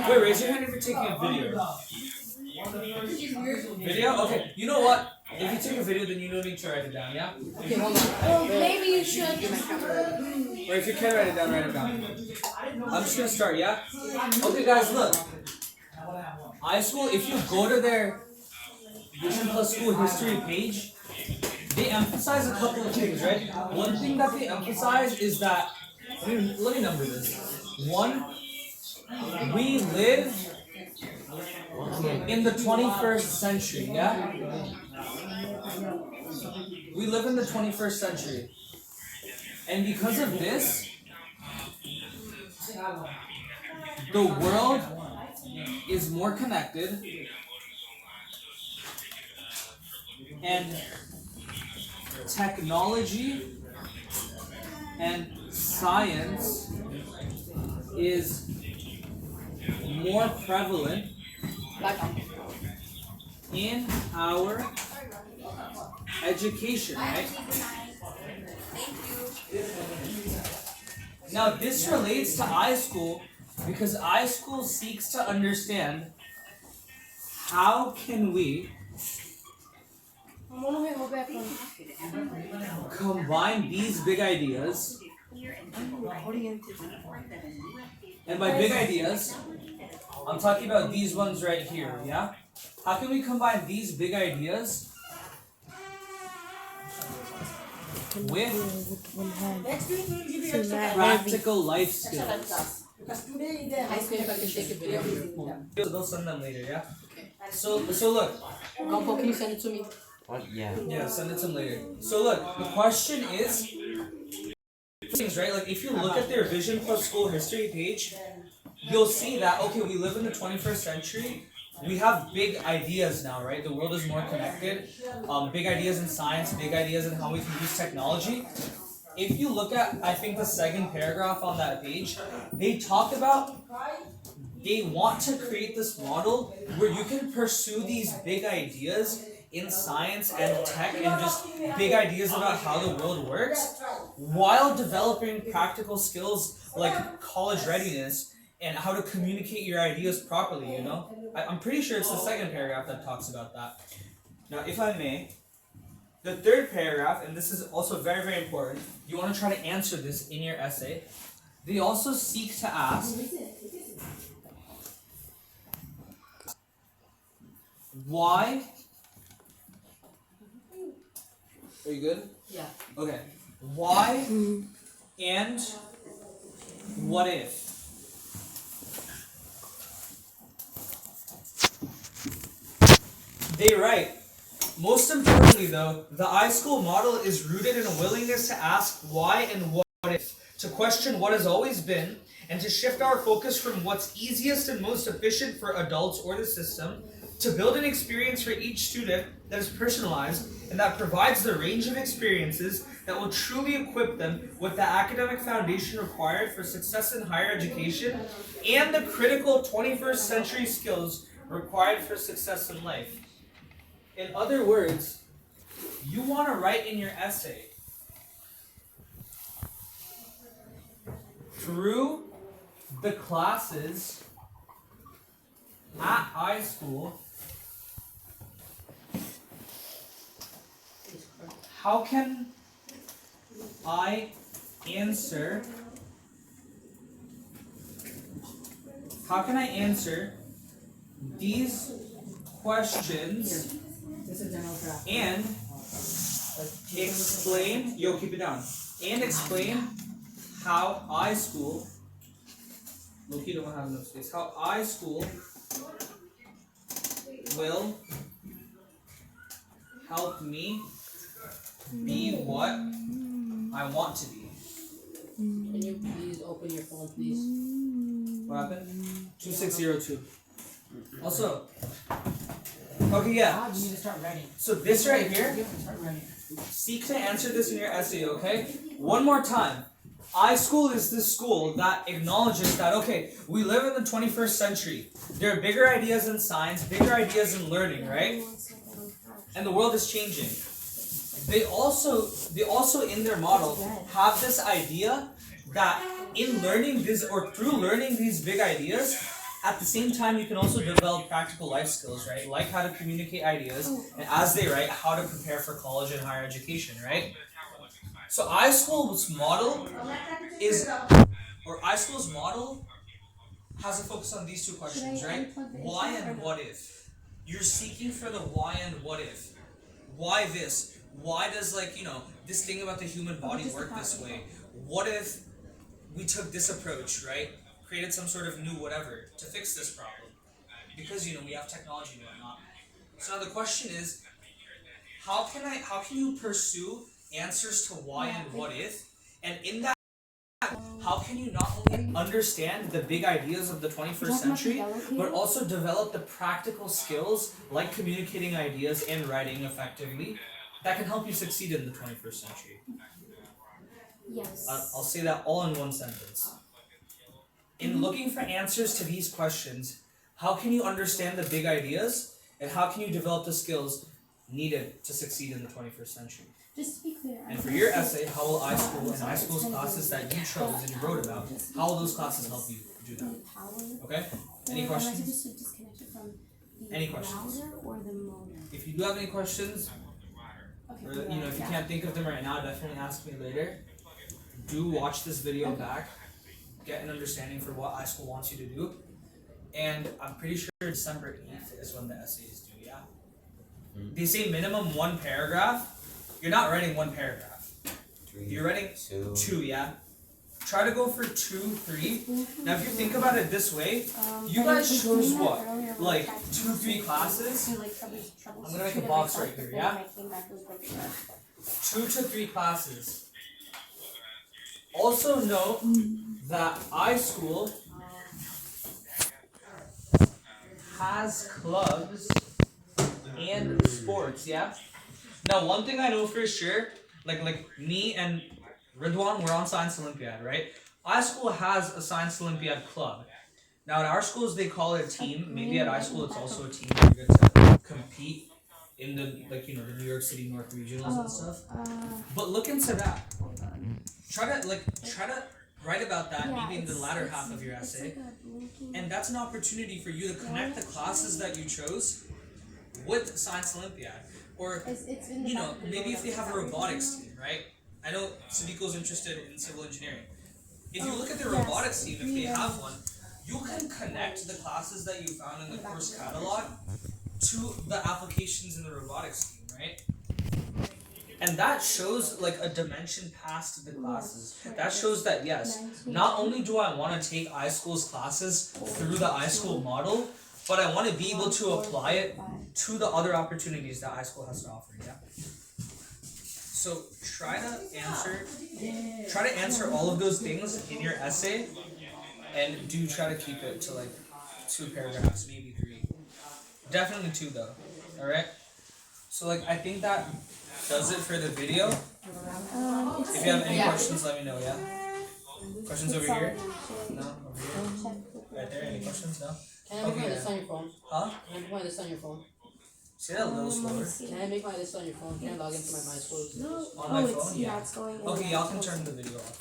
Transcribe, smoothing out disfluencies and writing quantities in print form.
Wait, raise your hand if you're taking a video. Video? Okay. You know what? If you take a video, then you don't need to write it down, yeah? Okay, hold on. Oh, maybe you should. Or if you can write it down, write it down. I'm just gonna start, yeah? Okay, guys, look. iSchool, if you go to their Vision Plus School history page, they emphasize a couple of things, right? One thing that they emphasize is that, let me number this. One, we live in the 21st century, yeah? We live in the 21st century. And because of this, the world is more connected and technology and science is more prevalent in our education, right? Now this relates to iSchool because iSchool seeks to understand how can we combine these big ideas, and by big ideas, I'm talking about these ones right here, yeah? How can we combine these big ideas with practical life skills? So they'll send them later, yeah? So look. Gumpo, can you send it to me? What? Yeah. Yeah, send it to them later. So look, the question is, things right? Like if you look at their Vision Plus School history page, you'll see that okay, we live in the 21st century. We have big ideas now, right? The world is more connected. Big ideas in science, big ideas in how we can use technology. If you look at, I think the second paragraph on that page, they talk about they want to create this model where you can pursue these big ideas in science and tech and just big ideas about how the world works while developing practical skills like college readiness and how to communicate your ideas properly, you know? I'm pretty sure it's the second paragraph that talks about that. Now, if I may, the third paragraph, and this is also very, very important, you want to try to answer this in your essay. They also seek to ask, why? Are you good? Yeah. Okay. Why and what if? They write, most importantly though, the iSchool model is rooted in a willingness to ask why and what if, to question what has always been, and to shift our focus from what's easiest and most efficient for adults or the system, to build an experience for each student that is personalized and that provides the range of experiences that will truly equip them with the academic foundation required for success in higher education and the critical 21st century skills required for success in life. In other words, you want to write in your essay, through the classes at iSchool, how can I answer these questions and explain, keep it down, and explain how iSchool, Loki don't have enough space, how iSchool will help me be what I want to be. Can you please open your phone, please? What happened? 2602. Also, okay, yeah. You need to start writing. So this right here, Start writing. seek to answer this in your essay, okay? One more time. iSchool is this school that acknowledges that, okay, we live in the 21st century. There are bigger ideas in science, bigger ideas in learning, right? And the world is changing. They also in their model have this idea that in learning this or through learning these big ideas, At the same time, you can also develop practical life skills, right? Like how to communicate ideas, and as they write, how to prepare for college and higher education, right? So iSchool's model is, or iSchool's model has a focus on these two questions, right? Why and what if? You're seeking for the why and what if. Why this? Why does this thing about the human body work this way? What if we took this approach, right? Created some sort of new whatever to fix this problem. Because we have technology and whatnot. So now the question is, how can you pursue answers to why and what if? And in that, how can you not only understand the big ideas of the 21st century, but also develop the practical skills like communicating ideas and writing effectively that can help you succeed in the 21st century? Yes. I'll say that all in one sentence. In looking for answers to these questions, how can you understand the big ideas, and how can you develop the skills needed to succeed in the 21st century? Just to be clear. And for your essay, how will iSchool and iSchool's classes that you chose and you wrote about, how will those classes help you do that? Okay? Any questions? Any questions? Louder or the motor? If you do have any questions, or if you can't think of them right now, definitely ask me later. Do watch this video back, get an understanding for what iSchool wants you to do, and I'm pretty sure December 8th is when the essay is due, yeah? They say minimum one paragraph. You're not writing one paragraph. You're writing two, yeah? Try to go for 2, 3. Now if you think about it this way, you guys chose what? Like 2, 3 classes? I'm gonna make a box right here, yeah? 2 to 3 classes. Also note that iSchool has clubs and sports, yeah? Now one thing I know for sure, like me and Ridwan, we're on Science Olympiad, right? iSchool has a Science Olympiad club. Now at our schools they call it a team. Maybe at iSchool it's also a team where you get to compete in the the New York City North regionals and stuff. But look into that. Try to write about that maybe in the latter half of your essay. And that's an opportunity for you to connect the classes that you chose with Science Olympiad. Or maybe if they have a robotics team, right? I know Sadiqo's interested in civil engineering. If you look at the robotics team, if they have one, you can connect the classes that you found in the course catalog to the applications in the robotics team, right? And that shows like a dimension past the classes. That shows that yes, not only do I want to take iSchool's classes through the iSchool model, but I want to be able to apply it to the other opportunities that iSchool has to offer, yeah? So try to answer all of those things in your essay, and do try to keep it to like 2 paragraphs, maybe 3. Definitely 2 though, alright? So I think that does it for the video. If you have any questions, let me know, yeah? Questions over here? No? Over here? Right there, any questions? No? Can I make this on your phone? Huh? Can I make this on your phone? Say that a little slower. Can I make this on your phone? Can I log into my MySchool? On my phone? Yeah. It's going in Okay, y'all can turn the video off.